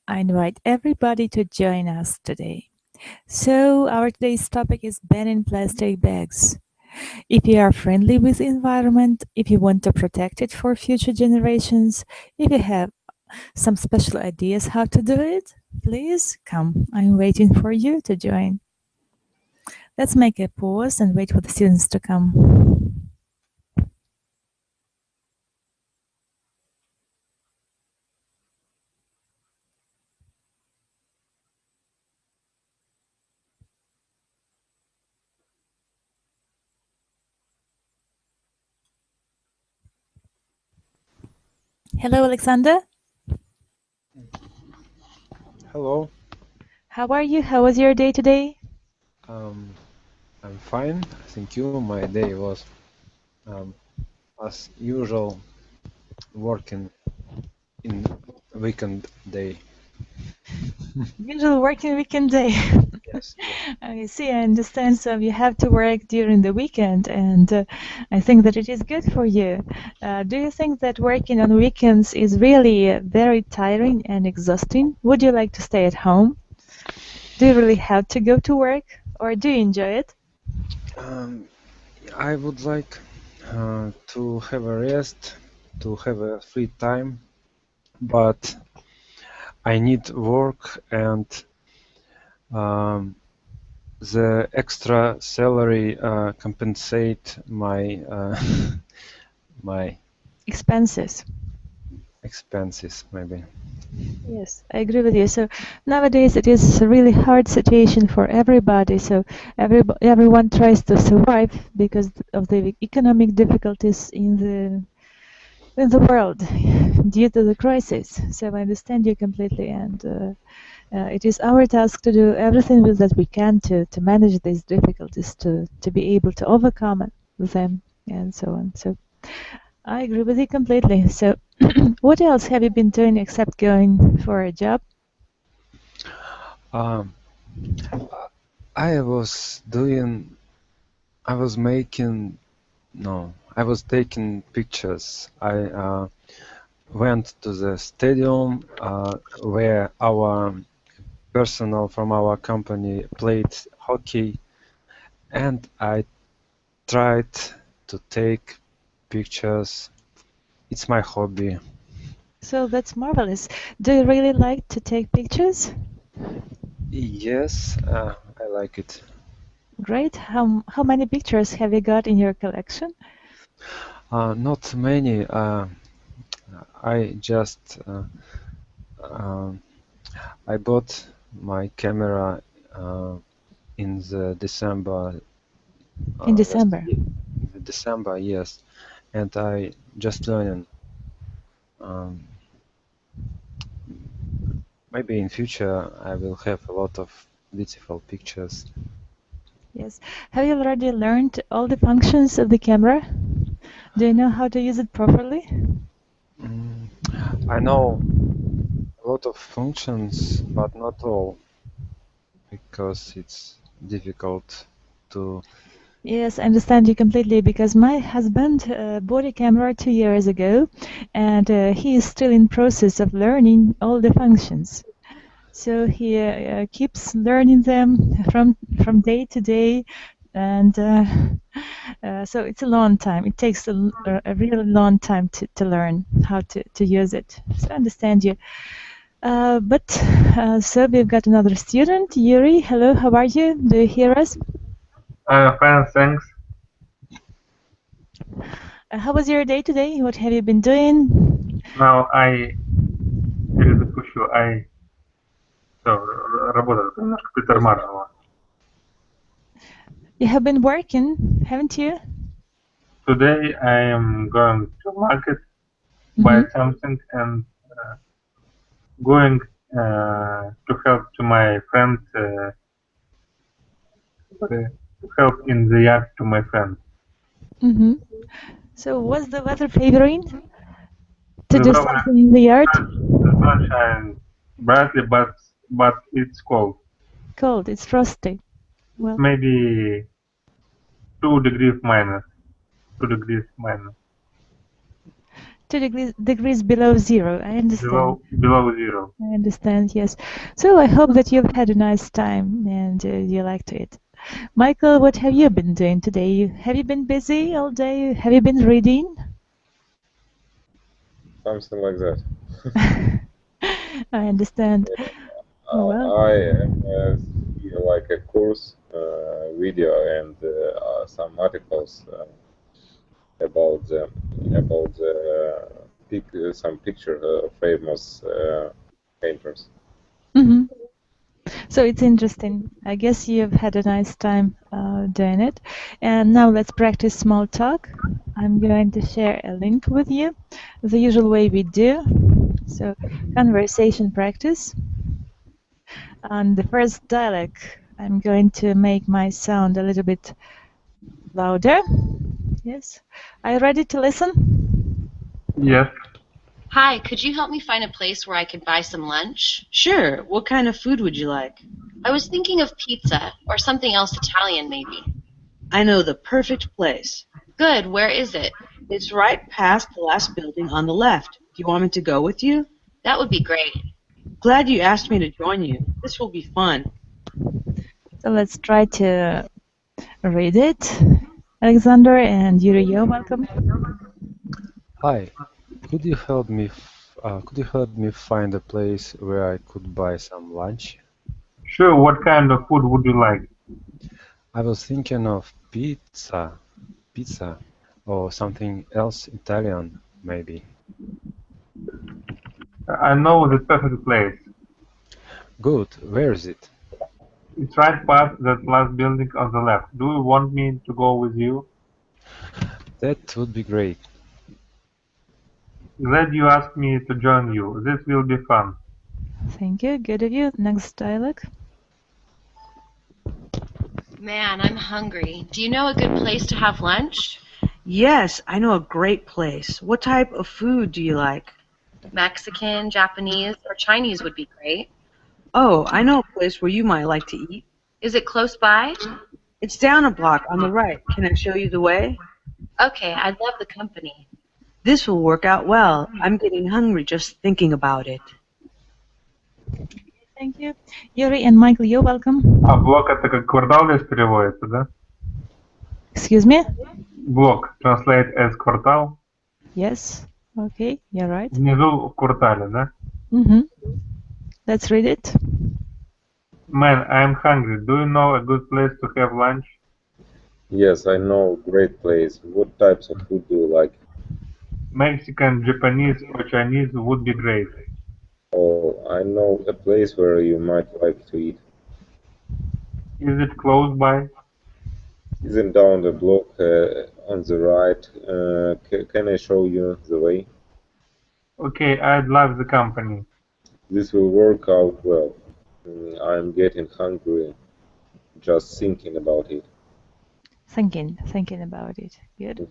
I invite everybody to join us today. So, our today's topic is banning plastic bags. If you are friendly with the environment, if you want to protect it for future generations, if you have some special ideas how to do it, please come. I'm waiting for you to join. Let's make a pause and wait for the students to come. Hello, Alexander. Hello. How are you? How was your day today? I'm fine, thank you. My day was, as usual, working in weekend day. Usual working weekend day. Yes. I see, I understand. So you have to work during the weekend, and I think that it is good for you. Do you think that working on weekends is really very tiring and exhausting? Would you like to stay at home? Do you really have to go to work, or do you enjoy it? I would like to have a rest, to have a free time, but I need work, and the extra salary compensate my my Expenses. expenses, maybe. Yes, I agree with you. So nowadays it is a really hard situation for everybody. So everyone tries to survive because of the economic difficulties in the world due to the crisis. So I understand you completely, and it is our task to do everything that we can to manage these difficulties, to be able to overcome them, and so on. So I agree with you completely. So what else have you been doing except going for a job? Um, I was doing, I was making, no, I was taking pictures. I went to the stadium where our personnel from our company played hockey, and I tried to take pictures. It's my hobby. So that's marvelous. Do you really like to take pictures? Yes, I like it. Great. How many pictures have you got in your collection? Not many. I just um, I bought my camera in the December In last December. year. In the December, yes, and I just learning. Um, Maybe in future I will have a lot of beautiful pictures. Yes. Have you already learned all the functions of the camera? Do you know how to use it properly? Mm, I know a lot of functions, but not all, because it's difficult to. Yes, I understand you completely because my husband bought a camera 2 years ago, and he is still in process of learning all the functions. So he keeps learning them from day to day, and so it's a long time. It takes a really long time to learn how to use it. So I understand you. But so we've got another student, Yuri. Hello, how are you? Do you hear us? Fine, thanks. How was your day today? What have you been doing? Now I перезапущу. Всё, работа немножко притормаживала. You have been working, haven't you? Today I am going to market, buy something, and going to help to my friend, to help in the yard to my friend. So was the weather favoring to The do weather, something in the yard? the sunshine brightly, but it's cold. Cold, it's frosty. It's Well, maybe 2 degrees minus. 2 degrees minus. 2 degrees below zero. I understand. Below zero. I understand, yes. So I hope that you've had a nice time and you liked it. Michael, what have you been doing today? Have you been busy all day? Have you been reading? Something like that. I understand. Well, I am like a course video and some articles about some picture famous painters. mhm. So it's interesting. I guess you've had a nice time doing it. And now let's practice small talk. I'm going to share a link with you, the usual way we do. So conversation practice. On the first dialogue, I'm going to make my sound a little bit louder. Yes. Are you ready to listen? Yes. Hi, could you help me find a place where I could buy some lunch? Sure. What kind of food would you like? I was thinking of pizza or something else Italian maybe. I know the perfect place. Good, where is it? It's right past the last building on the left. Do you want me to go with you? That would be great. Glad you asked me to join you. This will be fun. So let's try to read it. Alexander and Yuri, you're welcome. Hi, could you help me? Could you help me find a place where I could buy some lunch? Sure, what kind of food would you like? I was thinking of pizza, or something else Italian, maybe. I know the perfect place. Good, where is it? It's right past that last building on the left. Do you want me to go with you? That would be great. Glad you asked me to join you. This will be fun. Thank you. Good of you. Next dialogue. Man, I'm hungry. Do you know a good place to have lunch? Yes, I know a great place. What type of food do you like? Mexican, Japanese, or Chinese would be great. Oh, I know a place where you might like to eat. Is it close by? It's down a block on the right. Can I show you the way? Okay, I'd love the company. This will work out well. I'm getting hungry just thinking about it. Thank you. Yuri and Michael, you're welcome. А блок это как квартал здесь переводится, да? Excuse me? Блок translate as квартал. Yes. Okay, you're right. Внизу в квартале, да? Let's read it. Man, I'm hungry. Do you know a good place to have lunch? Yes, I know great place. What types of food do you like? Mexican, Japanese, or Chinese would be great. Oh, I know a place where you might like to eat. Is it close by? Isn't down the block on the right. Can I show you the way? Okay, I'd love the company. This will work out well. I'm getting hungry just thinking about it. Thinking about it. Good.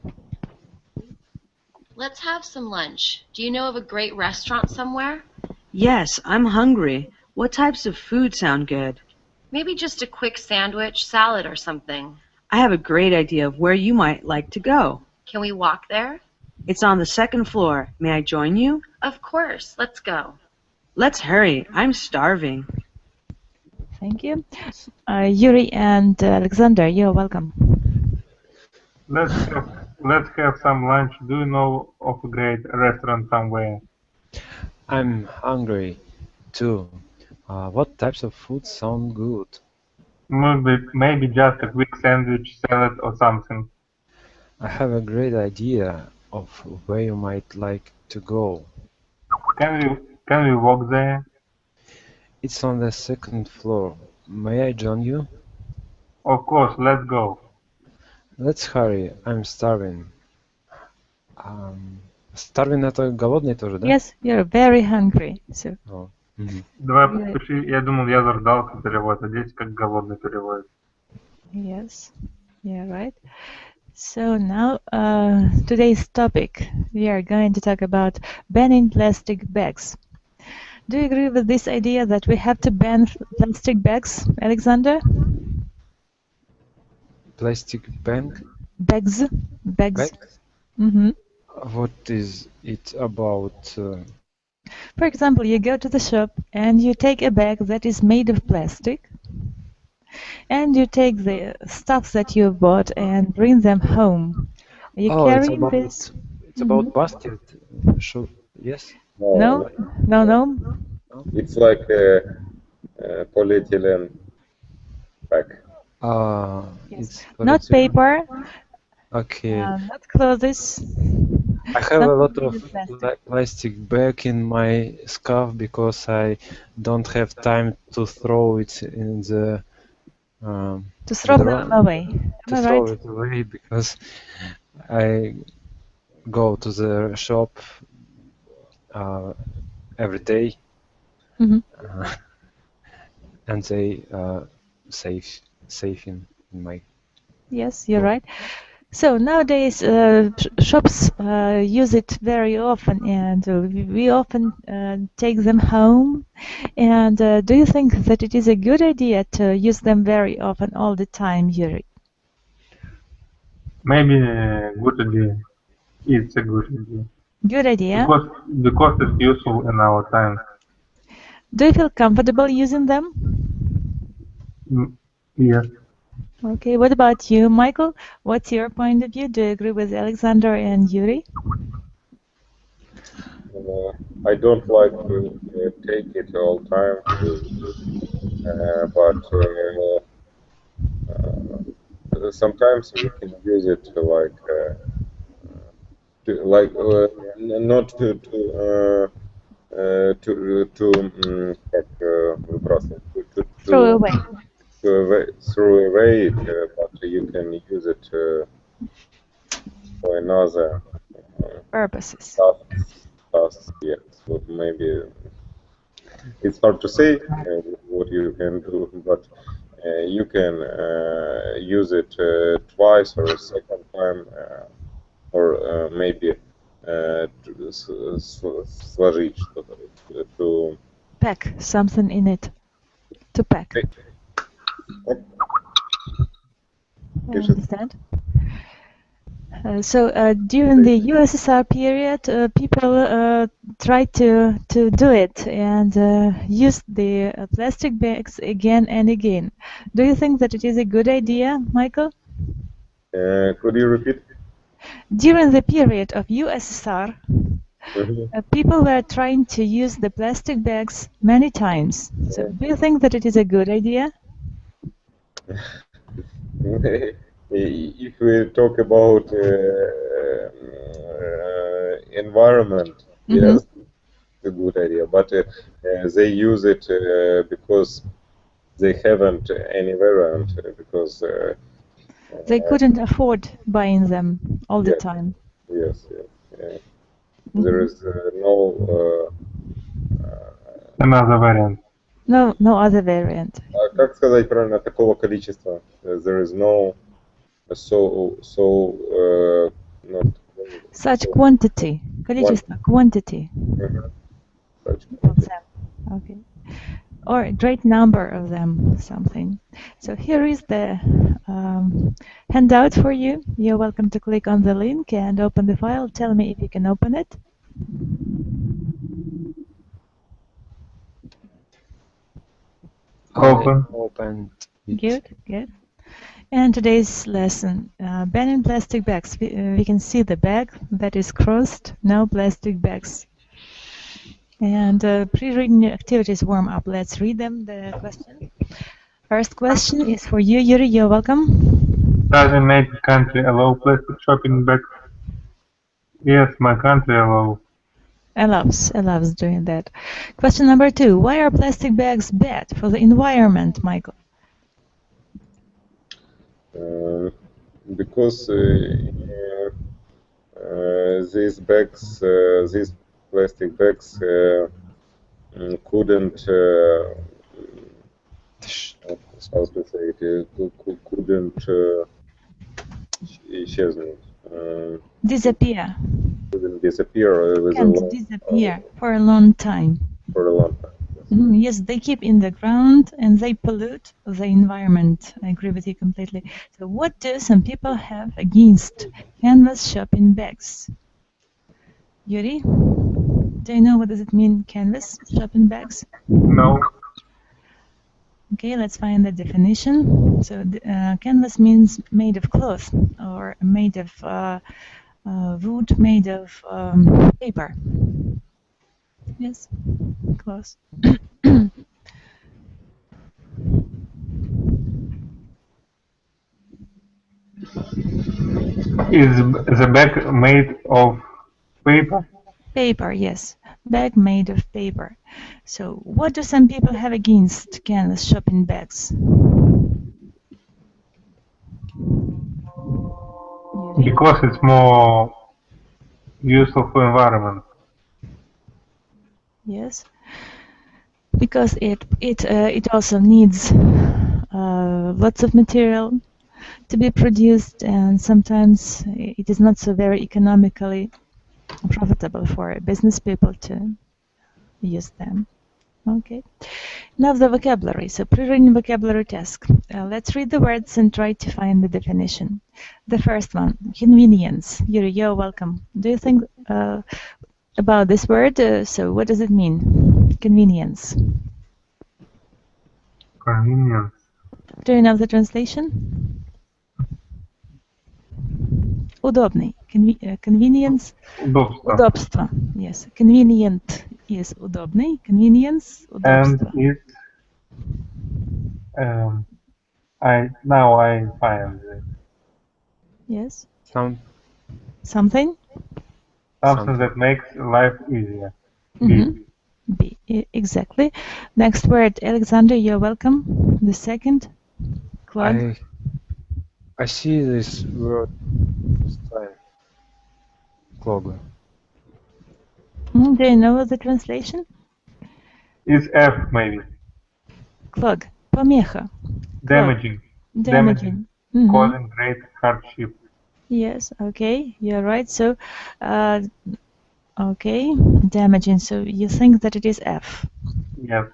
Let's have some lunch. Do you know of a great restaurant somewhere? Yes, I'm hungry. What types of food sound good? Maybe just a quick sandwich, salad, or something. I have a great idea of where you might like to go. Can we walk there? It's on the second floor. May I join you? Of course. Let's go. Let's hurry. I'm starving. Thank you. Yuri and Alexander, you're welcome. Let's have some lunch. Do you know of a great restaurant somewhere? I'm hungry, too. What types of food sound good? Maybe just a quick sandwich, salad, or something. I have a great idea of where you might like to go. Can we walk there? It's on the second floor. May I join you? Of course, let's go. Let's hurry. I'm starving. Starving это голодный тоже, да? Yes, you're very hungry. So. Oh. Давай подпиши. Я думал, я заждался перевод, а здесь как голодный перевод. Yes, yeah, right. So now, today's topic, we are going to talk about banning plastic bags. Do you agree with this idea that we have to ban plastic bags, Alexander? Plastic bag? Bags. Bag? What is it about? For example, you go to the shop and you take a bag that is made of plastic, and you take the stuff that you bought and bring them home. You Oh, it's carry about this. basket. Should yes? No, no, no. It's like a polyethylene bag. It's Not polyethylene. paper, Okay. not clothes. I have a lot Something of made of plastic. plastic bag in my scarf because I don't have time to throw it in the To throw them drawer, away. to Am I throw right? it away because I go to the shop every day, Mhm. and they safe in my. Yes, you're right. So nowadays, shops use it very often, and we often take them home. And do you think that it is a good idea to use them very often, all the time, Yuri? Maybe good idea. It's a good idea Good idea. because it's useful in our time. Do you feel comfortable using them? Yes. Okay, what about you, Michael? What's your point of view? Do you agree with Alexander and Yuri? I don't like to take it all time, but sometimes we can use it not как выбрасывать, Throw away. throw away it, but you can use it for another Purposes. tasks. Yes, but maybe it's hard to say what you can do, but you can use it twice or a second time, or maybe сложить что-то, to Pack something in it. To pack. I understand. So during the USSR period, people tried to do it and use the plastic bags again and again. Do you think that it is a good idea, Michael? Could you repeat? During the period of USSR, people were trying to use the plastic bags many times. So do you think that it is a good idea? If we talk about environment, yes, it's a good idea. But they use it because they haven't any variant, because they couldn't afford buying them all the time. Yes. There is no another variant. No other variant. Как сказать правильно такого количества? There is no not such quantity. Количество, quantity. Such of them. Okay. Or a great number of them, something. So here is the handout for you. You're welcome to click on the link and open the file. Tell me if you can open it. Opened it. Good. And today's lesson, banning plastic bags. We can see the bag that is crossed, no plastic bags. And pre-reading activities warm up. Let's read them, the question. First question is for you, Yuri. You're welcome. Does the native country allow plastic shopping bags? Yes, my country allows doing that. Question number 2. Why are plastic bags bad for the environment, Michael? Because these plastic bags couldn't how to say it, couldn't исчезнуть. Disappear. Couldn't disappear. Can't disappear for a long time. For a long time. Yes, they keep in the ground and they pollute the environment. I agree with you completely. So what do some people have against canvas shopping bags? Yuri, do you know what does it mean, canvas, shopping bags? No. Okay, let's find the definition. So canvas means made of cloth or made of wood, made of paper. Yes, close. Is the bag made of paper? Paper, yes. Bag made of paper. So what do some people have against canvas shopping bags? Yuri? Because it's more useful for environment. Yes. Because it also needs lots of material to be produced, and sometimes it is not so very economically profitable for business people to use them. Okay. Now the vocabulary. So pre-reading vocabulary task. Let's read the words and try to find the definition. The first one, convenience. Yuri, you're welcome. Do you think about this word? So what does it mean? Convenience. Convenience. Do you know the translation? Удобный. Convenience. Удобство. Удобство. Yes. Convenient is удобный. Convenience. Удобство. And it. Now I find it. Yes. Something. Something that makes life easier. B. Exactly. Next word, Alexander, you're welcome. The second, Claude. I see this word first time. Clog. Do you know the translation? It's F maybe. Clog. Помеха. Damaging. Damaging. Causing great hardship. Yes, okay, you're right. So, okay, damaging. So you think that it is F. Yes.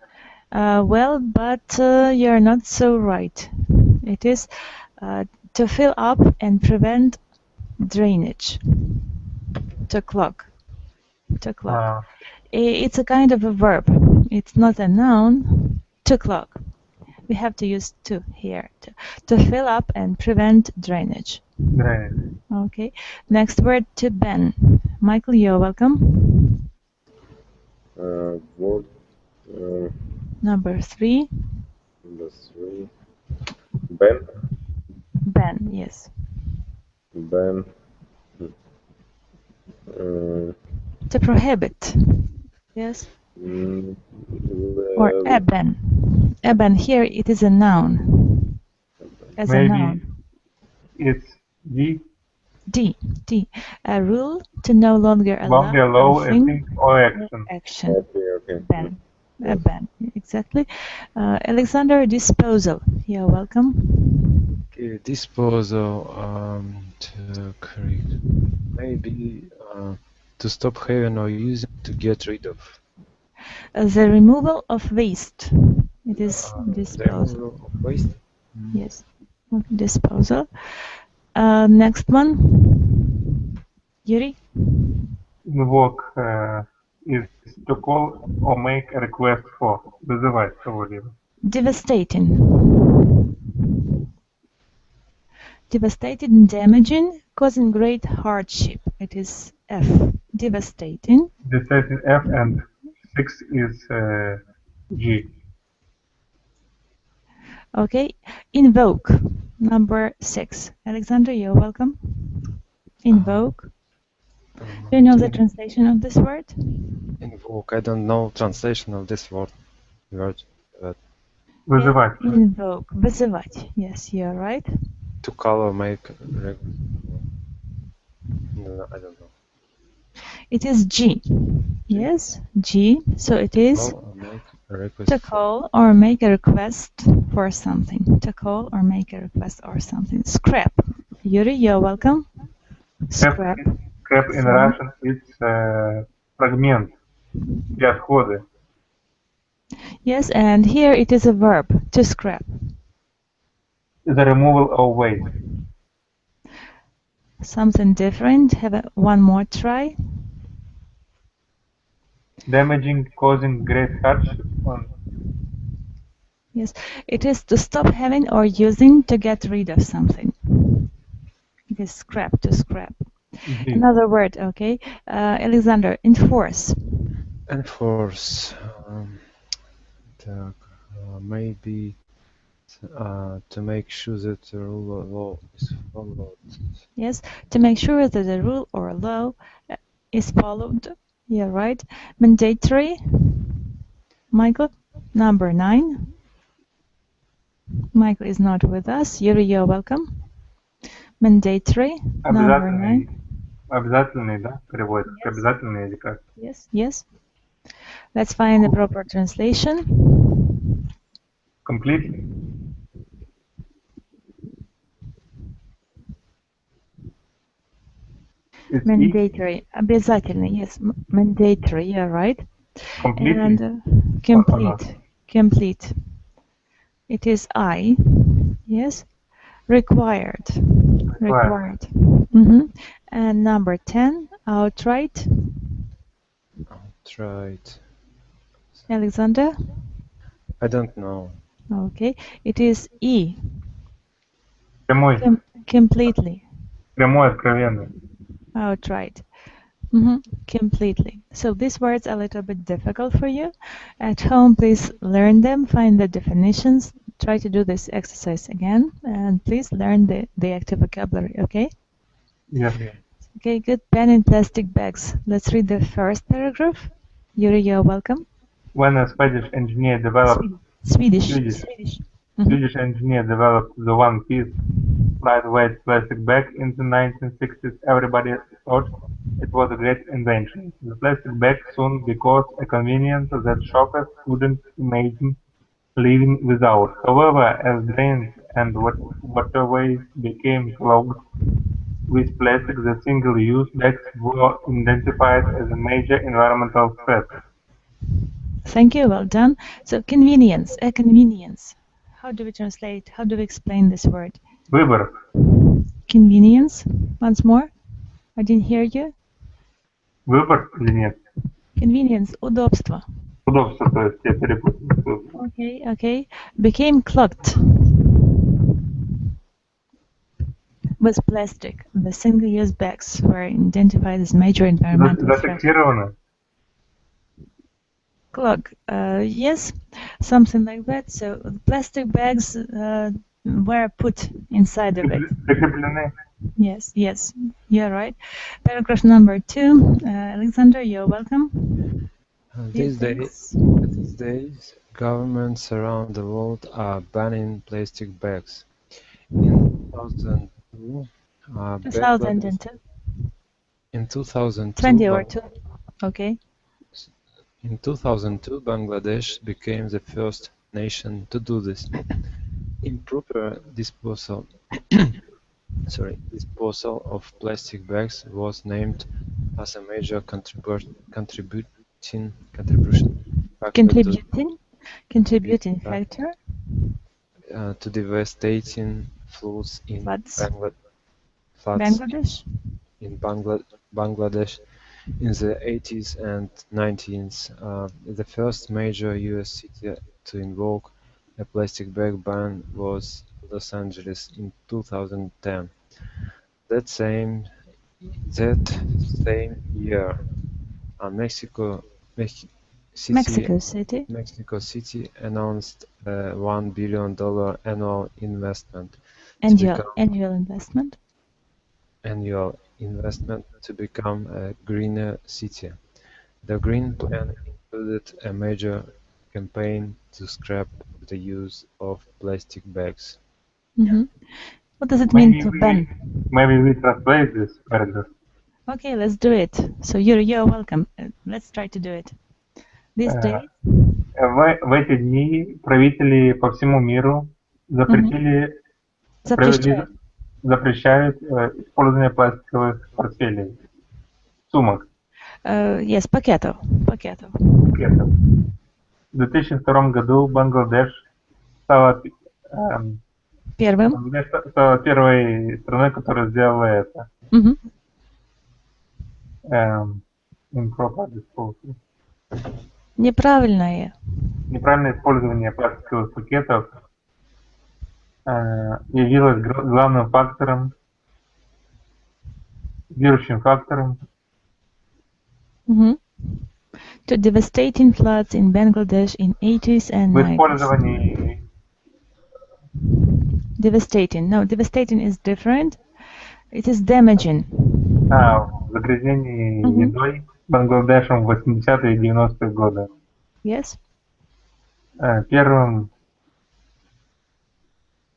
Well, but you're not so right. It is to fill up and prevent drainage. To clog. To clog. It's a kind of a verb. It's not a noun. To clog. We have to use to here. To fill up and prevent drainage. Drainage. Okay. Next word, to ban. Michael, you're welcome. Word. Number 3. Number 3. Ben. Ban, yes. Ben. To prohibit. Yes. Or ban. Ban, here it is a noun. As Maybe a noun. It's D. D. A rule to no longer allow a thing or action. Okay. Ban. A ban. Exactly. Alexander, disposal. You're welcome. Okay, disposal. To correct. Maybe to stop having or using, to get rid of. The removal of waste. It is The disposal. removal of waste. Yes. Disposal. Next one. Yuri? Invoke is to call or make a request for. Вызывать кого-либо. Devastating. Devastating, damaging, causing great hardship. It is F. Devastating. Devastating F and 6 is G. Okay. Invoke. Number 6. Alexander, you're welcome. Invoke. Do you know the translation of this word? Invoke. I don't know translation of this word. Вызывать. Invoke. Вызывать. Yes, you're right. To call or make. No, I don't know. It is G. Yes, G. So it is to call or make a request for something. To call or make a request or something. Scrap. Yuri, you're welcome. Scrap. Scrap in Russian it's fragment. Отходы. Yes, and here it is a verb, to scrap. The removal of waste. Something different. Have one more try. Damaging, causing great hardship on. Yes, it is to stop having or using to get rid of something. It is scrap, to scrap. G. Another word, okay. Alexander, enforce. Enforce. Так, maybe to make sure that the rule of law is followed. Yes, to make sure that the rule or law is followed. Yeah, right. Mandatory. Michael, number 9. Michael is not with us. Yuri, you're welcome. Mandatory, number 9. Обязательный, да, переводится, Yes. обязательный или как? Yes, yes. Let's find the proper translation. Completely. It's Mandatory, обязательный, yes, mandatory, yeah, right. completely. And complete, complete. It is I, yes. Required, required. And number 10, outright. Outright. Alexander? I don't know. Okay, it is E. Прямой, Completely, прямой, откровенный. outright. Completely. So these words are a little bit difficult for you. At home, please learn them, find the definitions, try to do this exercise again, and please learn the active vocabulary, okay? Yeah. Okay, good. Pen in plastic bags. Let's read the first paragraph. Yuri, you're welcome. When a Swedish engineer developed Swedish. Swedish engineer developed the one-piece lightweight plastic bag in the 1960s, everybody thought it was a great invention. The plastic bag soon became a convenience that shoppers couldn't imagine living without. However, as drains and waterways became clogged with plastic, the single-use bags were identified as a major environmental threat. Thank you, well done. So convenience, a convenience. How do we translate, how do we explain this word? Выбор. Convenience, once more. I didn't hear you. Выбор или нет? Convenience, удобство. Удобство, то есть я перепутал. Okay, okay. Became clogged with plastic. The single-use bags were identified as major environmental threat. Зафиксировано. Clog, yes, something like that. So the plastic bags were put inside of it. Прикреплены. Yes, yes, you're right. Paragraph number 2. Alexander, you're welcome. These days, governments around the world are banning plastic bags. In 2002, 2002. In 2002, 20 or 2. Okay. In 2002, Bangladesh became the first nation to do this. Improper disposal of plastic bags was named as a major contribution factor to devastating floods in Bangladesh. Bangladesh in the 80s and 90s. The first major US city to invoke a plastic bag ban was Los Angeles in 2010. That same year, Mexico City announced a $1 billion annual investment to become a greener city. The Green Plan included a major campaign to scrap the use of plastic bags. What does it mean to ban? Maybe we translate this paragraph. Okay, let's do it. So you're welcome. Let's try to do it. These days. В эти дни правители по всему миру запрещают использование пластиковых портфелей, сумок. Yes, пакетов. В 2002 году Бангладеш стала первой страной, которая сделала это. Improper disposal. Неправильное. Неправильное использование пластиковых пакетов явилось главным фактором, движущим фактором To devastating floods in Bangladesh in 80s and в 90s. использовании Devastating. No, devastating is different. It is damaging. в загрязнении едой Бангладешем в 80-е и 90-е годы. Yes. Первым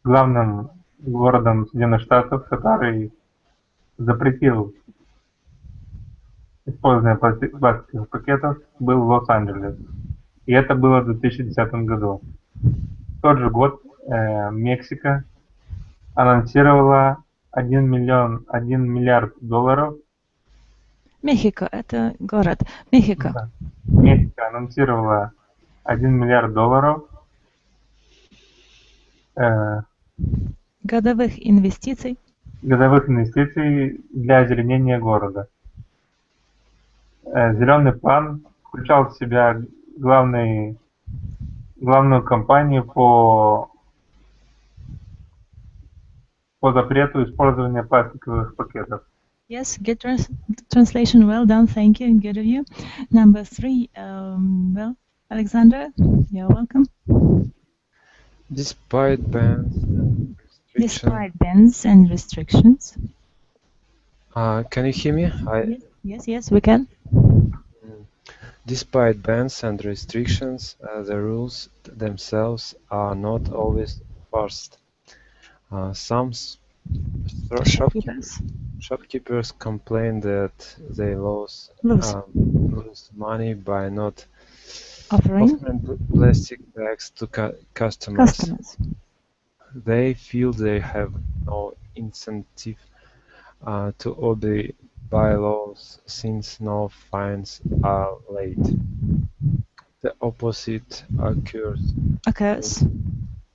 главным городом Соединенных Штатов, который запретил использование пластиковых пакетов, был Лос-Анджелес. И это было в 2010 году. В тот же год Мексика анонсировала $1 миллиард. Мехико, это город. Мехико. Да. Мексика анонсировала $1 миллиард годовых инвестиций для озеленения города. Зеленый план включал в себя главную кампанию по запрету использования пластиковых пакетов. Yes, good translation. Well done. Thank you. Good of you. Number 3. Well, Alexander, you're welcome. Despite bans and restrictions. Can you hear me? Yes, we can. Despite bans and restrictions, the rules themselves are not always enforced. Some shopkeepers complain that they lose money by not offering plastic bags to customers. They feel they have no incentive to obey bylaws since no fines are laid. The opposite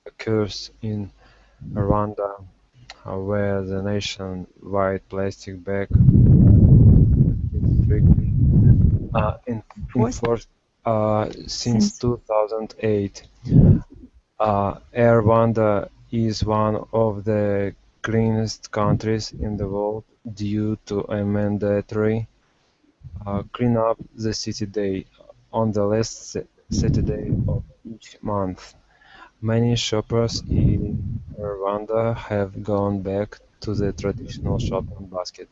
occurs in Rwanda, where the nationwide plastic bag is strictly enforced since 2008. Rwanda is one of the greenest countries in the world due to a mandatory clean up the city day on the last Saturday of each month. Many shoppers in Rwanda have gone back to the traditional shopping basket.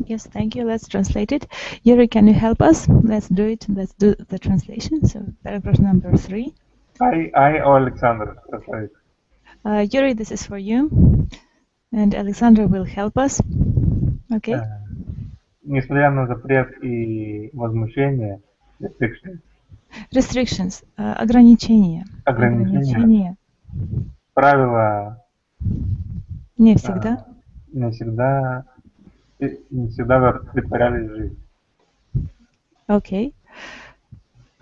Yes, thank you. Let's translate it. Yuri, can you help us? Let's do it. Let's do the translation. So, paragraph number 3. I Alexander. Yuri, this is for you. And Alexander will help us. Okay. Несмотря на запрет и возмущение, restrictions, ограничения. Правила не всегда претворялись в жизнь. Okay.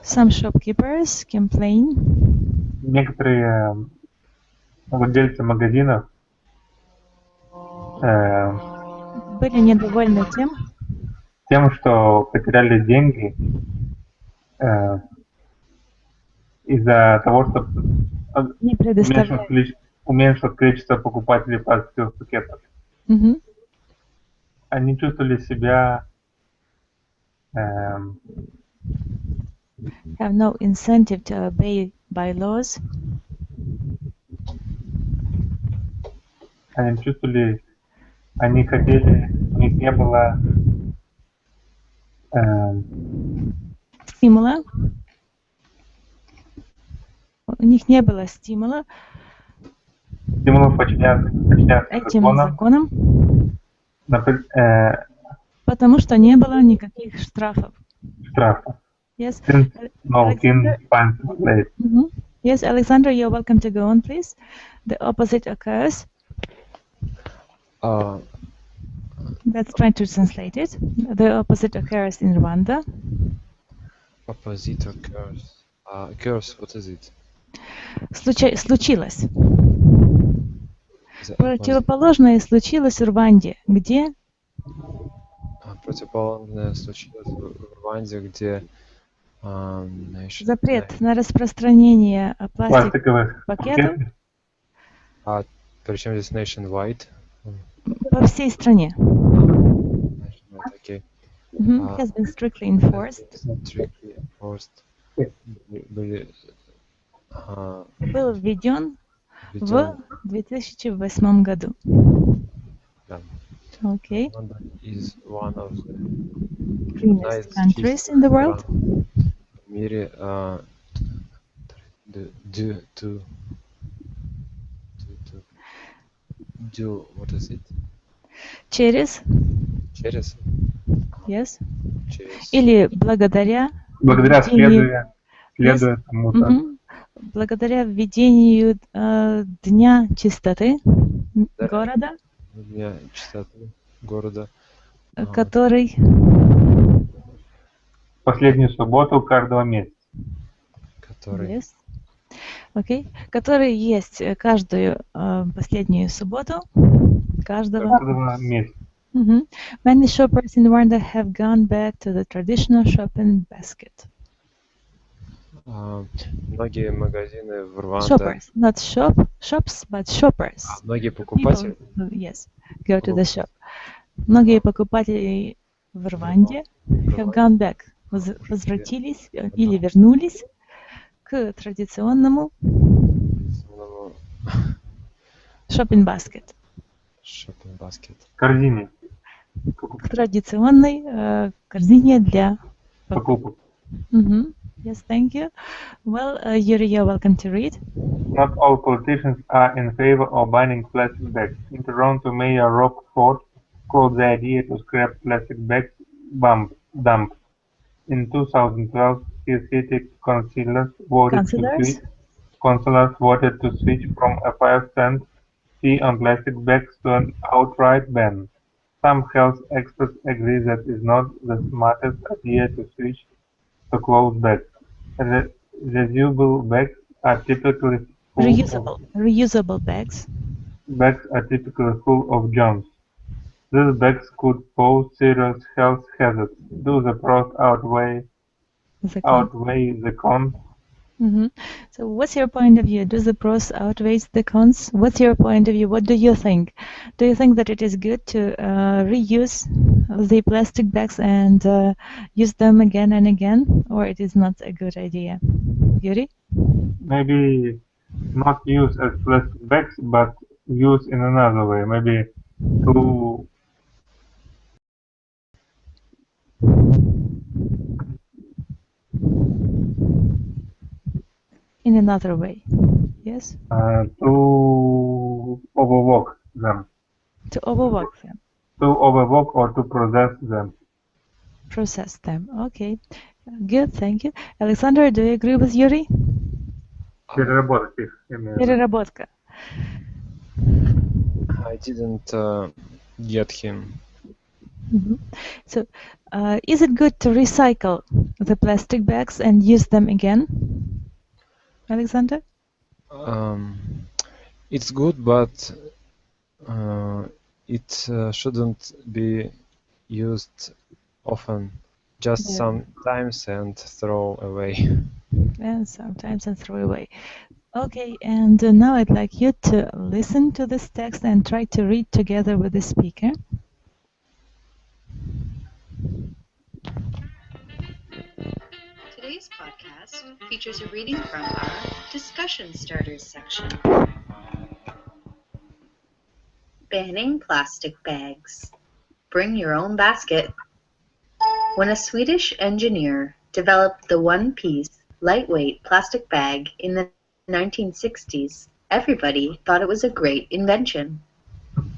Some shopkeepers complain. Некоторые владельцы магазинов были недовольны тем, что потеряли деньги из-за того, что уменьшилось количество покупателей пластиковых пакетов. Они чувствовали себя have no incentive to obey bylaws. Они хотели, у них не было стимула. У них не было стимула подчиняться этим законам, потому что не было никаких штрафов. Yes. Yes, Alexander, you're welcome to go on, please. The opposite occurs. Let's try to translate it. The opposite occurs in Rwanda. Opposite occurs. Occurs, what is it? Случилось. Противоположное случилось в Рванде, где? Противоположное случилось в Рванде, где Запрет на распространение пластиковых Пластиковых пакетов пакетов. А причем здесь nationwide? во всей стране. Nationwide, окей. Has been strictly enforced. Strictly enforced. Были Был введен в введен. 2008 году. Да. Okay. London is one of the Greenest countries in the world. В мире due to what is it? Через, Через yes. через Или благодаря Благодаря введению, следуя тому-то. благодаря введению Дня чистоты города, Дня чистоты города, который Последнюю субботу каждого месяца. который yes. Okay. Который есть каждую последнюю субботу каждого месяца. Many shoppers in Rwanda have gone back to the traditional shopping basket. многие магазины в Рванде, Shoppers, not shops, but shoppers. многие покупатели People who, yes, go to the shop. Многие покупатели в Рванде have gone back, возвратились или вернулись к традиционному shopping basket. Shopping basket. Корзине. К традиционной корзине для Покупок. Yes, thank you. Well, Yuri, you're welcome to read. Not all politicians are in favor of banning plastic bags. In Toronto, Mayor Rob Ford called the idea to scrap plastic bags dumb. In 2012, his city councillors voted to switch from a 5-cent fee on plastic bags to an outright ban. Some health experts agree that it's not the smartest idea to switch to cloth bags. Reusable bags are typically reusable bags. Bags are typically full of germs. These bags could pose serious health hazards. Do the pros outweigh the cons? So what's your point of view? Do the pros outweigh the cons? What's your point of view? What do you think? Do you think that it is good to reuse the plastic bags and use them again and again, or it is not a good idea? Yuri? Maybe not use as plastic bags, but use in another way. Maybe to in another way, yes? To overwork them. To overwork them. To overwork or to process them. Process them, okay. Good, thank you. Alexander, do you agree with Yuri? Переработка. I didn't get him. So, is it good to recycle the plastic bags and use them again? Alexander? It's good, but it shouldn't be used often. Just sometimes and throw away. And sometimes and throw away. Okay, and now I'd like you to listen to this text and try to read together with the speaker. Today's podcast features a reading from our Discussion Starters section. Banning plastic bags. Bring your own basket. When a Swedish engineer developed the one-piece, lightweight plastic bag in the 1960s, everybody thought it was a great invention.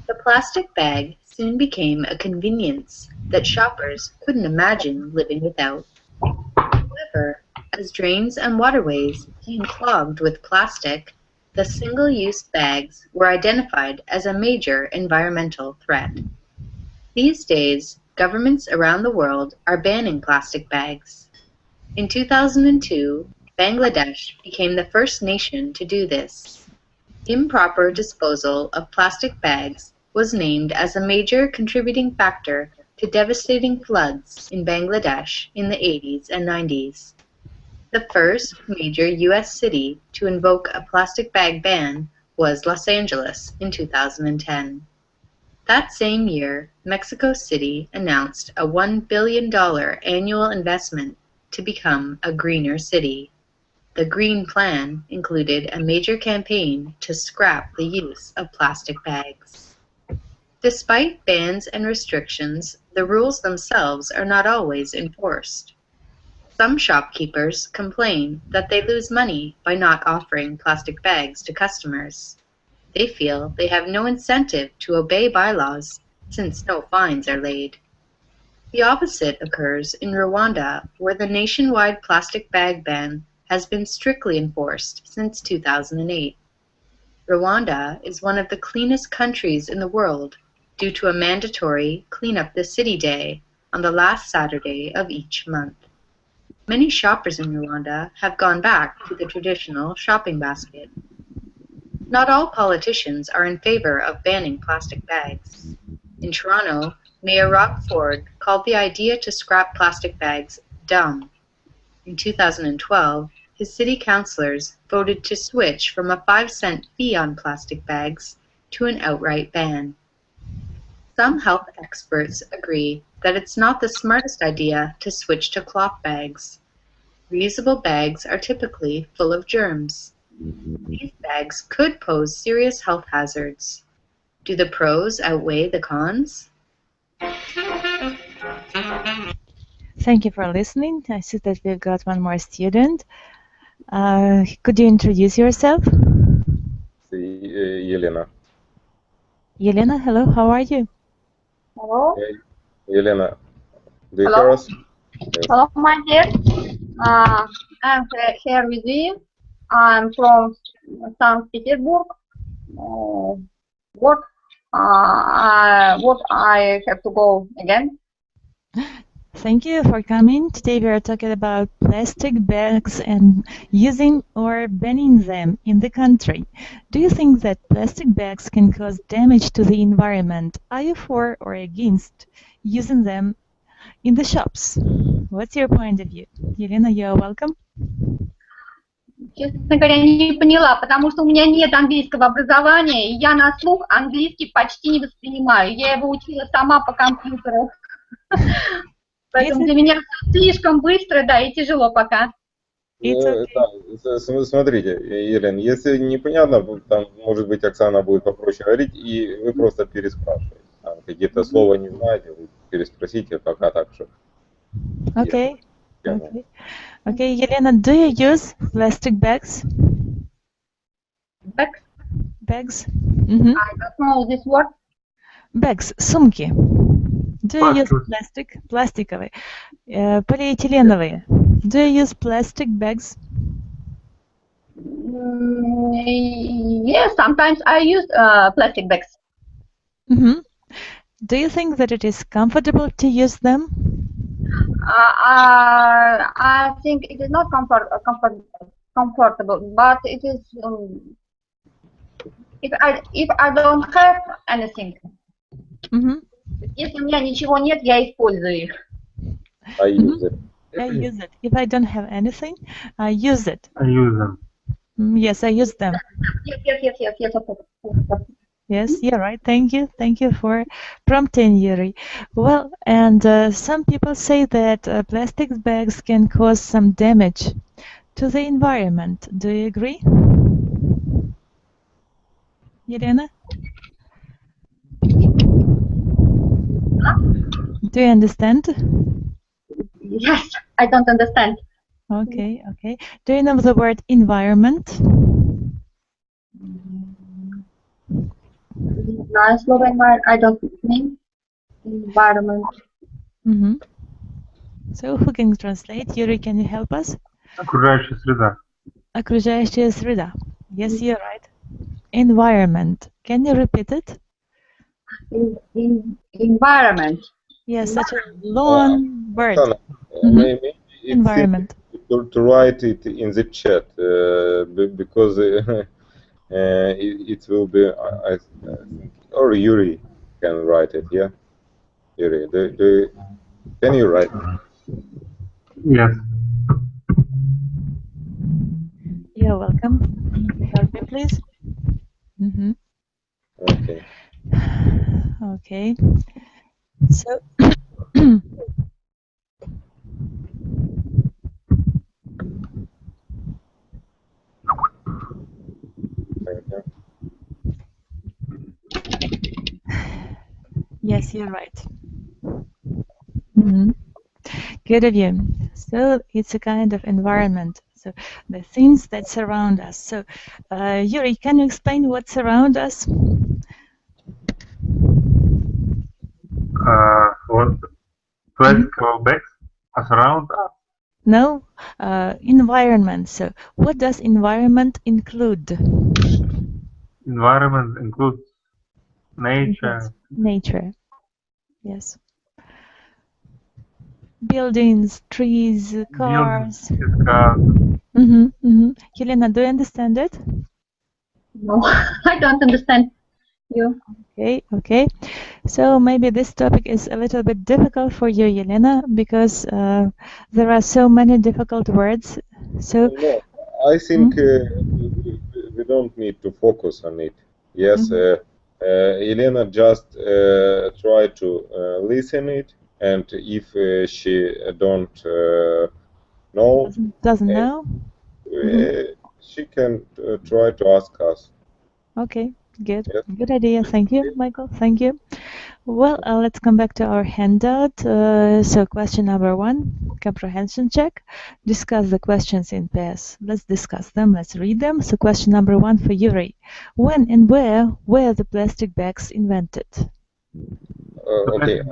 The plastic bag soon became a convenience that shoppers couldn't imagine living without. However, as drains and waterways became clogged with plastic, the single-use bags were identified as a major environmental threat. These days, governments around the world are banning plastic bags. In 2002, Bangladesh became the first nation to do this. Improper disposal of plastic bags was named as a major contributing factor to devastating floods in Bangladesh in the 80s and 90s. The first major U.S. city to invoke a plastic bag ban was Los Angeles in 2010. That same year, Mexico City announced a $1 billion annual investment to become a greener city. The Green Plan included a major campaign to scrap the use of plastic bags. Despite bans and restrictions, the rules themselves are not always enforced. Some shopkeepers complain that they lose money by not offering plastic bags to customers. They feel they have no incentive to obey bylaws since no fines are laid. The opposite occurs in Rwanda, where the nationwide plastic bag ban has been strictly enforced since 2008. Rwanda is one of the cleanest countries in the world due to a mandatory Clean Up the City Day on the last Saturday of each month. Many shoppers in Rwanda have gone back to the traditional shopping basket. Not all politicians are in favor of banning plastic bags. In Toronto, Mayor Rob Ford called the idea to scrap plastic bags dumb. In 2012, his city councillors voted to switch from a 5-cent fee on plastic bags to an outright ban. Some health experts agree that it's not the smartest idea to switch to cloth bags. Reusable bags are typically full of germs. These bags could pose serious health hazards. Do the pros outweigh the cons? Thank you for listening. I see that we've got one more student. Could you introduce yourself? Елена. Yelena, hello, how are you? Hello. Елена, do you Hello. hear us? Yes. Hello, my dear. I'm here with you. I'm from St. Petersburg. What I have to go again? Thank you for coming. Today we are talking about plastic bags and using or banning them in the country. Do you think that plastic bags can cause damage to the environment? Are you for or against using them in the shops? What's your point of view? Елена, you are welcome. Честно говоря, не поняла, потому что у меня нет английского образования, и я на слух английский почти не воспринимаю. Я его учила сама по компьютеру. Поэтому для меня слишком быстро, да, и тяжело пока. Смотрите, Елена, если непонятно, там, может быть, Оксана будет попроще говорить, и вы просто переспрашиваете. Какие-то слова не знаете, вы переспросите, пока так что. Okay. Okay, Елена, do you use plastic bags? Bags? Bags? I don't know this word. Bags, сумки. Do you use plastic? Пластиковые. Полиэтиленовые. Do you use plastic bags? Yes, sometimes I use plastic bags. Do you think that it is comfortable to use them? I think it is not comfortable, but it is. If I don't have anything, если у меня ничего нет, я использую их. I use it. I use it. If I don't have anything, I use it. I use them. Yes, I use them. Yes, you're right. Thank you. Thank you for prompting, Yuri. Well, and some people say that plastic bags can cause some damage to the environment. Do you agree? Елена? Do you understand? Yes, I don't understand. Okay, okay. Do you know the word environment? I don't mean environment. So who can translate? Yuri, can you help us? Окружающая среда. Окружающая среда. Yes, you're right. Environment. Can you repeat it? Environment. Yes, such a long word. Maybe it's Environment. To write it in the chat because it will be, I think, or Yuri can write it, yeah? Yuri, can you write? Yes. You're welcome. Help me, please. Okay. Okay. So. Thank you. Yes, you're right. Good of you. So it's a kind of environment. So the things that surround us. So Yuri, can you explain what surround us? What classical bags are surround us? No, environment. So what does environment include? Environment includes nature. Yes, nature. Yes. Buildings, trees, cars. Buildings, cars. Helena, do you understand it? No, I don't understand you. Okay. So maybe this topic is a little bit difficult for you, Yelena, because there are so many difficult words. So No, I think we don't need to focus on it. Yes, Elena just try to listen it, and if she don't know, doesn't know. She can try to ask us. Okay, good. Yes. Good idea. Thank you, Michael. Thank you. Well, let's come back to our handout. So question number 1, comprehension check. Discuss the questions in pairs. Let's discuss them. Let's read them. So question number 1 for Yuri. When and where were the plastic bags invented? Okay,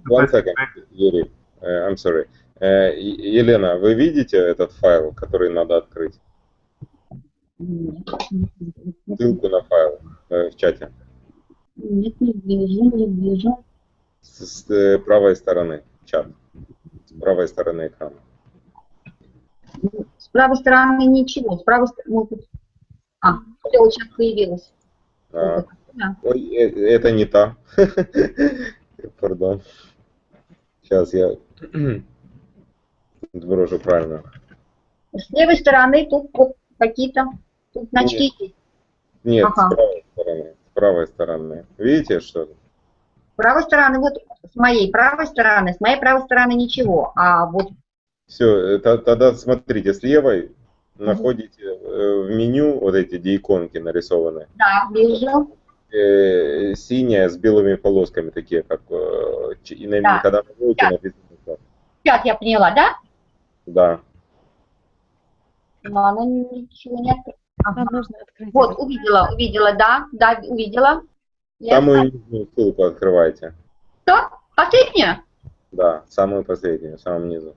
one second, Юрий. I'm sorry. Елена, вы видите этот файл, который надо открыть? Ссылку на файл в чате. Нет, не вижу. С правой стороны, чат. С правой стороны экрана. С правой стороны ничего. С правой стороны... все, вот сейчас появилось. Ой, это не та. Пардон. Сейчас я сброшу правильно. С левой стороны тут вот какие-то значки. Нет, с правой стороны. С правой стороны. Видите, что ли? С правой стороны, вот с моей правой стороны ничего. А вот... Все, тогда смотрите, с левой находите в меню вот эти иконки нарисованы. Да, вижу. Синяя с белыми полосками, такие как когда наводите, написано. Сейчас я поняла, да? Да. Но она ничего не открыла. Вот, увидела, да, увидела. Самую нижнюю ссылку открывайте. Что? Последнюю? Да, самую последнюю, в самом низу.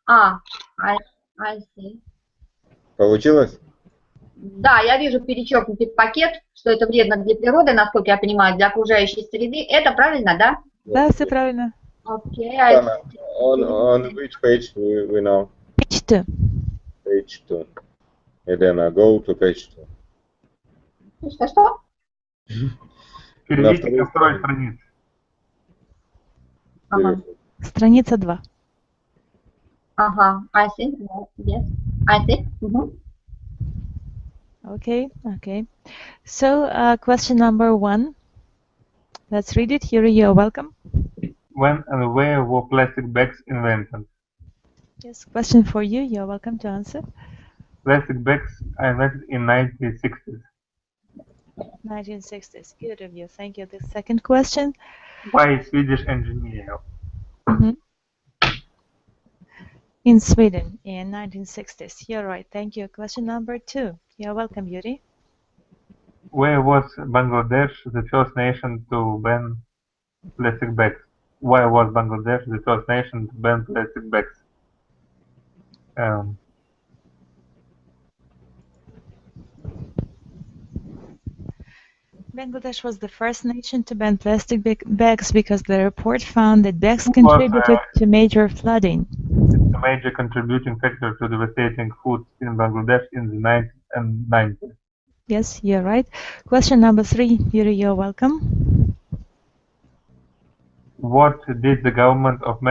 I see. Получилось? Да, я вижу перечеркнутый пакет, что это вредно для природы, насколько я понимаю, для окружающей среды. Это правильно, да? Да, все правильно. Okay, on which page we now? Page 2. Page 2. Елена, go to page 2. Что? Перейдите ко второй странице. Страница 2. I see. Yes, I see. Okay. So, question number 1. Let's read it. Yuri, you're welcome. When and where were plastic bags invented? Yes, question for you. You're welcome to answer. Plastic bags are invented in 1960s. 1960s. Good of you. Thank you. The second question. By a Swedish engineer. In Sweden in 1960s. You're right. Thank you. Question number 2. You're welcome, Yuri. Where was Bangladesh the first nation to ban plastic bags? Why was Bangladesh the first nation to ban plastic bags? Bangladesh was the first nation to ban plastic bags because the report found that bags contributed to major flooding. It's a major contributing factor to devastating floods in Bangladesh in the 1990s. Yes, you're right. Question number 3, Yuri, you're welcome. What did the government of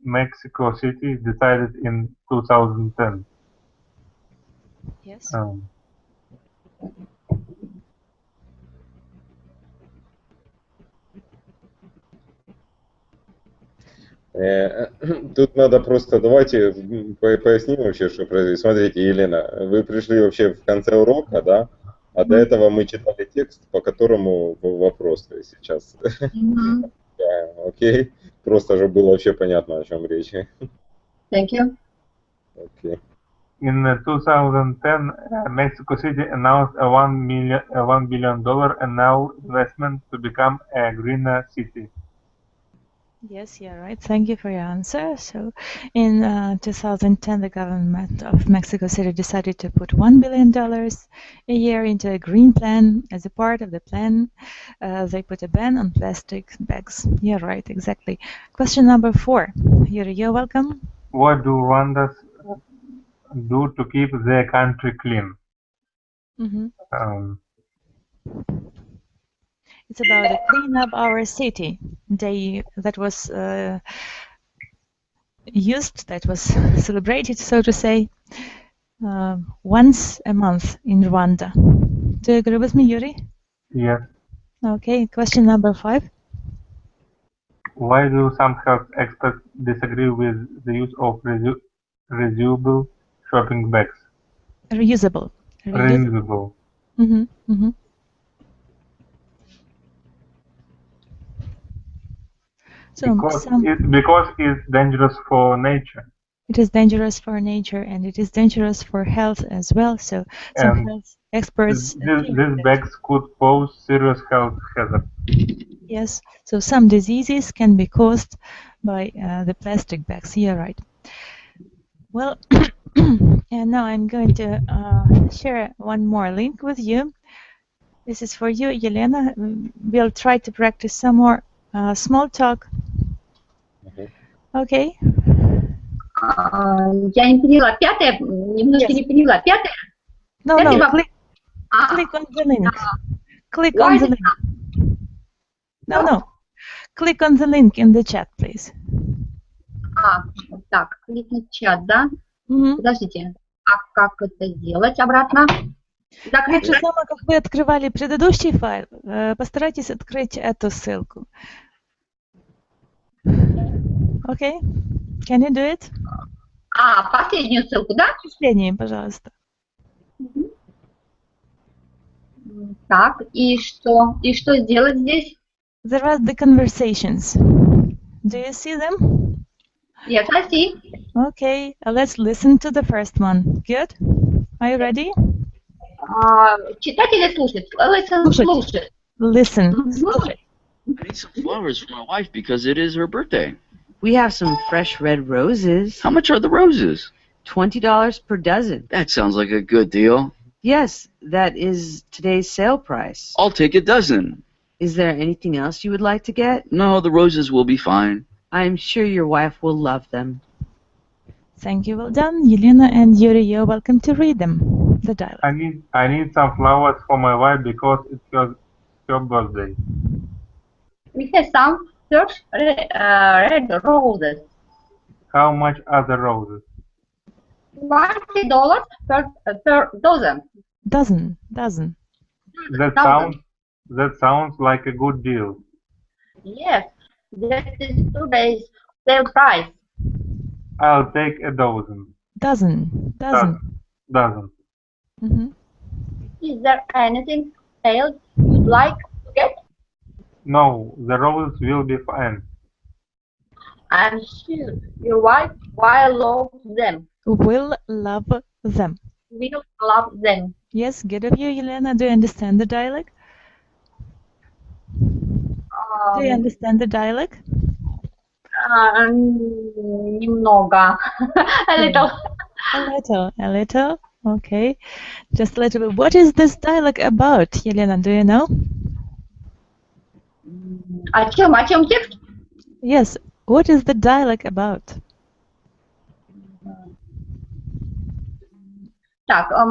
Mexico City decided in 2010? Yes. Тут надо просто, давайте поясним вообще, что происходит. Смотрите, Елена, вы пришли вообще в конце урока, да? А до этого мы читали текст, по которому вопрос сейчас. Окей? Просто же было вообще понятно, о чем речь. Thank you. Okay. In 2010, Mexico City announced a $1 billion annual investment to become a greener city. Yes, yeah, right. Thank you for your answer. So, in 2010, the government of Mexico City decided to put $1 billion a year into a green plan. As a part of the plan, they put a ban on plastic bags. Yeah, right, exactly. Question number 4. Yuri, you're welcome. What do Rwandans do to keep their country clean? It's about a clean up our city day that was celebrated, so to say, once a month in Rwanda. Do you agree with me, Yuri? Yes. Okay, question number 5. Why do some health experts disagree with the use of reusable shopping bags? Reusable. Reusable. So because it's dangerous for nature. It is dangerous for nature and it is dangerous for health as well. So some health experts. These bags could pose serious health hazards. Yes, so some diseases can be caused by the plastic bags. You're right. Well, and now I'm going to share one more link with you. This is for you, Yelena. We'll try to practice some more small talk. Okay. Я не поняла. Пятое, немножко не поняла. Пятое? No, click on the link. Click on the link. No. Click on the link in the chat, please. Так, кликнуть чат, да? Подождите. А как это делать обратно? Так же самое, как вы открывали предыдущий файл, постарайтесь открыть эту ссылку. Okay? Can you do it? Последнюю ссылку, да? Последнюю, пожалуйста. Так, и что? И что сделать здесь? There are the conversations. Do you see them? Yes, I see. Okay, let's listen to the first one. Good? Are you ready? Читать или слушать? Слушать. Listen. Слушать. I need some flowers for my wife because it is her birthday. We have some fresh red roses. How much are the roses? $20 per dozen. That sounds like a good deal. Yes, that is today's sale price. I'll take a dozen. Is there anything else you would like to get? No, the roses will be fine. I'm sure your wife will love them. Thank you. Well done. Yelena and Yuri, you're welcome to read them. The dialogue. I need some flowers for my wife because it's her birthday. We have some fresh red roses. How much are the roses? $20 per dozen. Dozen. That sounds like a good deal. Yes, that is today's sale price. I'll take a dozen. Dozen. Is there anything else you'd like to get? No, the roses will be fine. I'm sure your wife will love them. Will love them. Will love them. Yes, good of you, Yelena. Do you understand the dialogue? Do you understand the dialogue? Немного. A little. Okay. Just a little bit. What is this dialogue about, Yelena? Do you know? О чем текст? Yes. What is the dialogue about? Так, о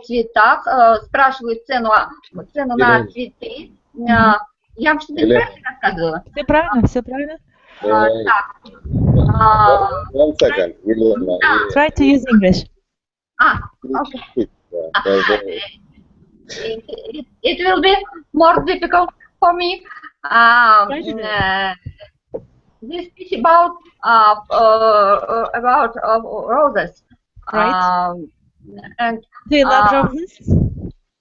цветах, спрашивают цену на цветы, Я вам что-то неправильно рассказывала? Все правильно, все правильно. Так. One second. Try to use English. Okay. It will be more difficult for me. This is about roses. Right. And Do you love roses?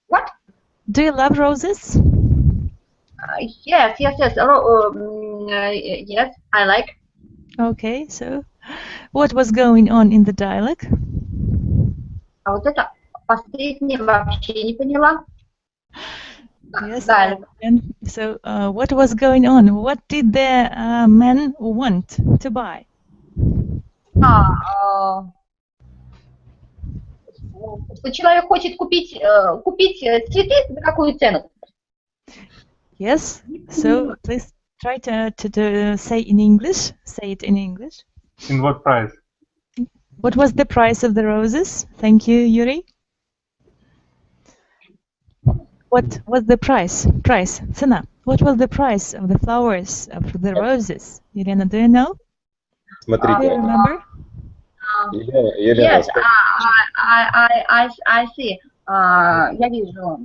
what? Do you love roses? Yes. Yes, I like. Okay, so what was going on in the dialogue? А вот это последнее вообще не поняла. Yes. And so, what was going on? What did the man want to buy? Что человек хочет купить цветы, за какую цену? Yes. So please try to say in English. Say it in English. In what price? What was the price of the roses? Thank you, Yuri. What was the price? Price. Цена. What was the price of the flowers of the roses? Елена, do you know? Смотрите. Do you remember? Елена, Yes, I see. Я вижу.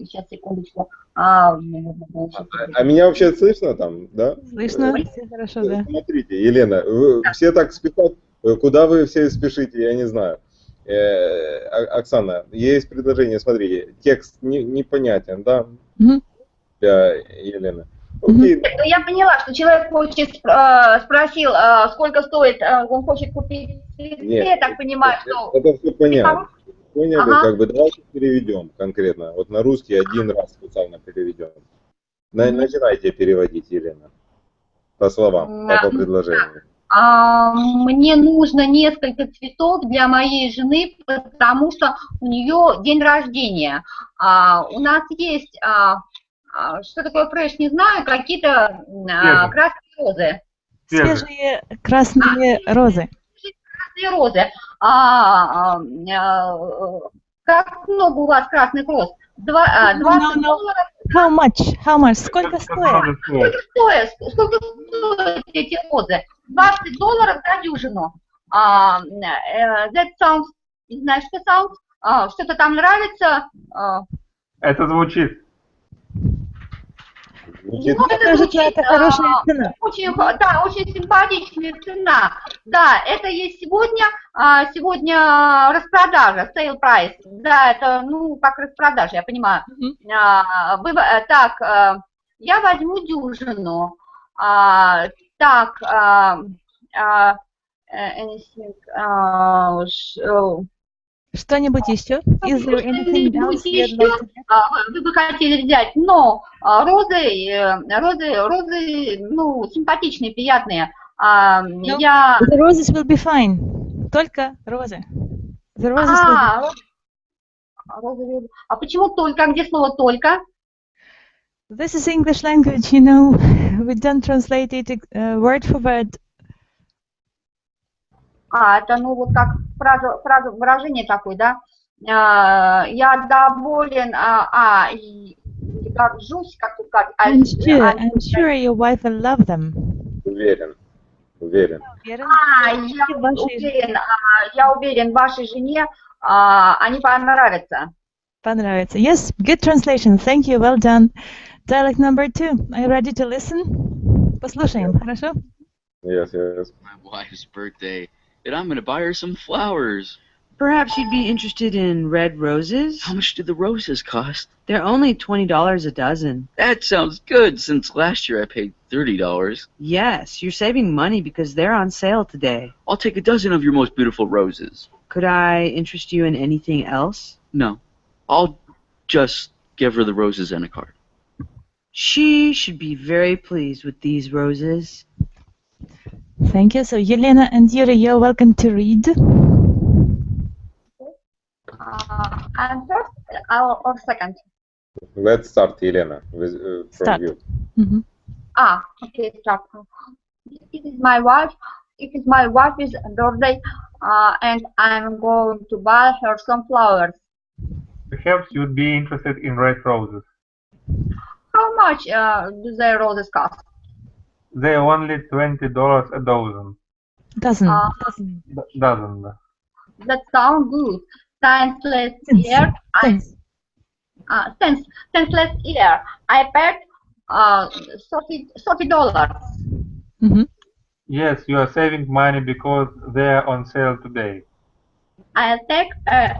Сейчас, секундочку. А меня вообще слышно там, да? Слышно? Все хорошо, да. Смотрите, Елена, вы все так спешат. Куда вы все спешите, я не знаю. Оксана, есть предложение, смотрите, текст непонятен, да? Для Елены. Окей. Я поняла, что человек хочет, спросил, сколько стоит, он хочет купить цветы, я так понимаю, что... Это все понятно. Поняли, как бы давайте переведем конкретно. Вот на русский один раз специально переведем. Начинайте переводить, Елена. По словам, по предложению. Мне нужно несколько цветов для моей жены, потому что у нее день рождения. У нас есть, что такое фреш, не знаю, какие-то красные розы. Свежие красные розы. Красные розы. Как много у вас красных роз? 20 долларов. How much? Сколько стоит? Сколько стоят эти розы? 20 долларов за дюжину. That sounds, не знаю, что sounds. Что-то там нравится? Это звучит. Это хорошая цена. Очень симпатичная цена. Да, это есть сегодня распродажа, sale price. Да, это, как распродажа, я понимаю. Так, я возьму дюжину. Так, что-нибудь еще? Is there anything else you'd like to get? Вы бы хотели взять, но розы, симпатичные, приятные. The roses will be fine. Только розы. The roses will be fine. А почему только? Где слово только? This is English language, you know. We don't translate it word for word. Это, вот как фраза, выражение такое, да? Я доволен, горжусь, как тут сказать. I'm sure your wife will love them. Уверен. Я уверен, вашей жене они понравятся. Понравится. Yes, good translation. Thank you. Well done. Dialect number 2. Are you ready to listen? Послушаем, хорошо? Yes. My wife's birthday, and I'm going to buy her some flowers. Perhaps you'd be interested in red roses? How much do the roses cost? They're only $20 a dozen. That sounds good, since last year I paid $30. Yes, you're saving money because they're on sale today. I'll take a dozen of your most beautiful roses. Could I interest you in anything else? No. I'll just give her the roses and a card. She should be very pleased with these roses. Thank you. So, Yelena and Yuri, you're welcome to read. And first or second? Let's start, Yelena, from you. Mm-hmm. Okay, start. It is my wife's birthday, and I'm going to buy her some flowers. Perhaps you'd be interested in red roses. How much do the roses cost? They only $20 a dozen. Doesn't. Dozen. That sounds good. Since last year, since last year, I paid $30. Yes, you are saving money because they are on sale today. I'll take a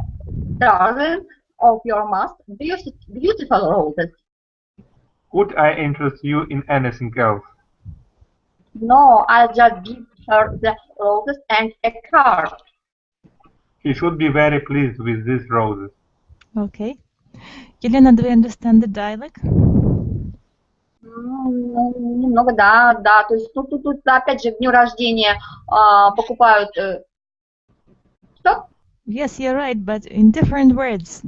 dozen of your most beautiful roses. Could I interest you in anything else? No, I'll just give her the roses and a card. He should be very pleased with these roses. Okay. Елена, do you understand the dialect? Немного, да. То есть тут опять же к дню рождения покупают. Что? Yes, you're right, but in different words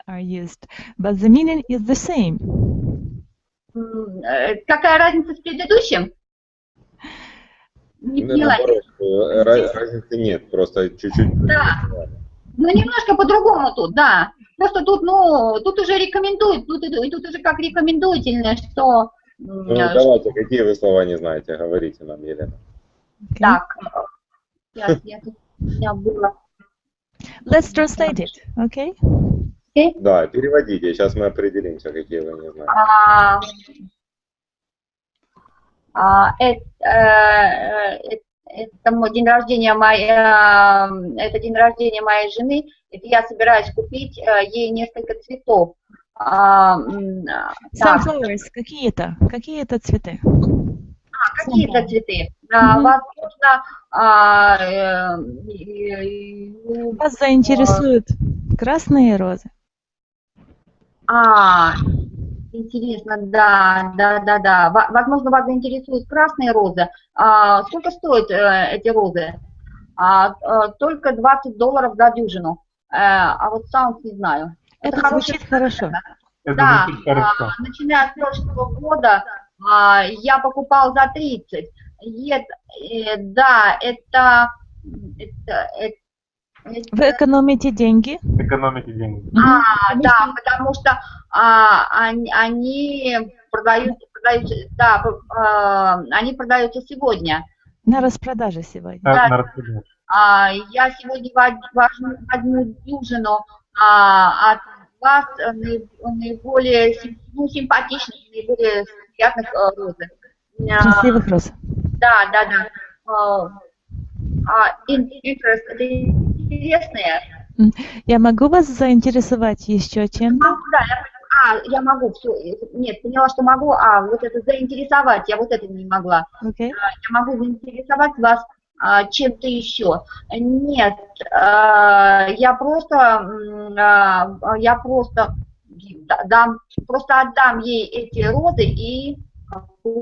are used, but the meaning is the same. Какая разница с предыдущим? Не поняла. Разницы нет, просто чуть-чуть. Да. Ну, немножко по-другому тут, да. Просто тут, тут уже рекомендуют, тут уже как рекомендательное, что... давайте, какие вы слова не знаете, говорите нам, Елена. Okay. Так, сейчас у меня было... Let's translate it, okay? Да, переводите, сейчас мы определимся, какие вы не знаете. Это мой день рождения это день рождения моей жены. Это я собираюсь купить ей несколько цветов. Sunflowers, какие-то цветы? Какие-то цветы. Возможно, вас заинтересуют красные розы. Интересно, да. Возможно, вас заинтересуют красные розы. Сколько стоят эти розы? Только $20 за дюжину. А вот саунд не знаю. Это звучит хорошо. Да, начиная с прошлого года я покупал за 30. Да, это Вы экономите деньги? Экономите деньги. Да, потому что они продаются сегодня. На распродаже сегодня. Да, на распродаже. Я сегодня возьму дюжину от вас наиболее симпатичных, наиболее приятных роз. Красивых роз. Да. Интерес, это интересные. Я могу вас заинтересовать еще чем-то? Да, я могу. Все. Нет, поняла, что могу. Вот это заинтересовать, я вот это не могла. Okay. Я могу заинтересовать вас чем-то еще. Нет, я просто отдам ей эти розы и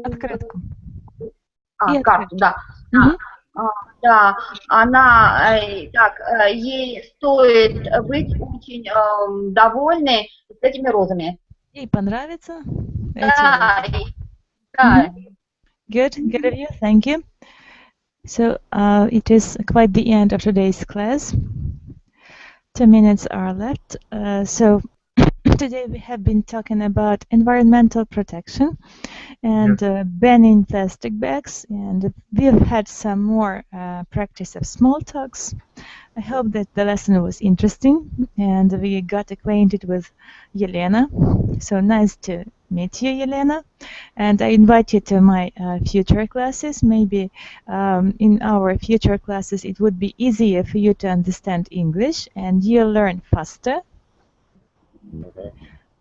открытку. Карту, да. Да, она, ей стоит быть очень довольной этими розами. Ей понравится? Да. Good of you, thank you. So it is quite the end of today's class. 2 minutes are left. So today we have been talking about environmental protection and banning plastic bags, and we've had some more practice of small talks. I hope that the lesson was interesting and we got acquainted with Yelena. So nice to meet you, Yelena. And I invite you to my future classes. Maybe in our future classes it would be easier for you to understand English and you'll learn faster.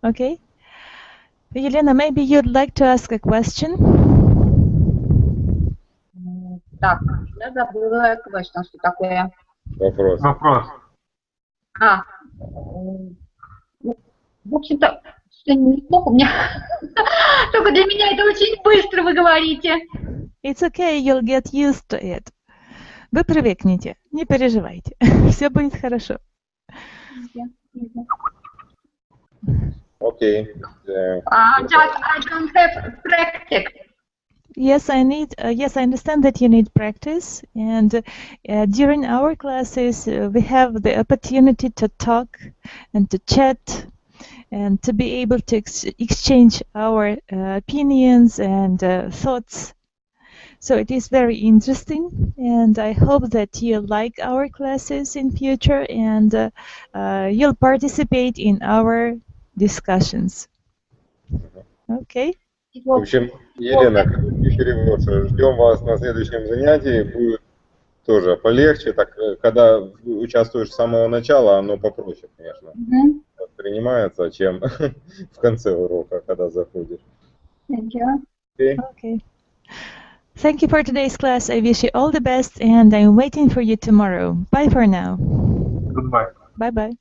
Okay. Елена, maybe you'd like to ask a question? Так, я забыла question, что такое. Вопрос. В общем-то, неплохо у меня. Только для меня это очень быстро вы говорите. It's okay, you'll get used to it. Вы привыкнете, не переживайте. Все будет хорошо. Okay. Just I don't have practice. Yes, I understand that you need practice, and during our classes we have the opportunity to talk and to chat and to be able to exchange our opinions and thoughts. So it is very interesting, and I hope that you like our classes in future and you'll participate in our discussions. Okay. В общем, Елена, короткий перевод. Ждем вас на следующем занятии. Будет тоже полегче. Так, когда участвуешь с самого начала, оно попроще, конечно, воспринимается, чем в конце урока, когда заходишь. Thank you. Okay. Thank you for today's class. I wish you all the best, and I'm waiting for you tomorrow. Bye for now. Goodbye. Bye-bye.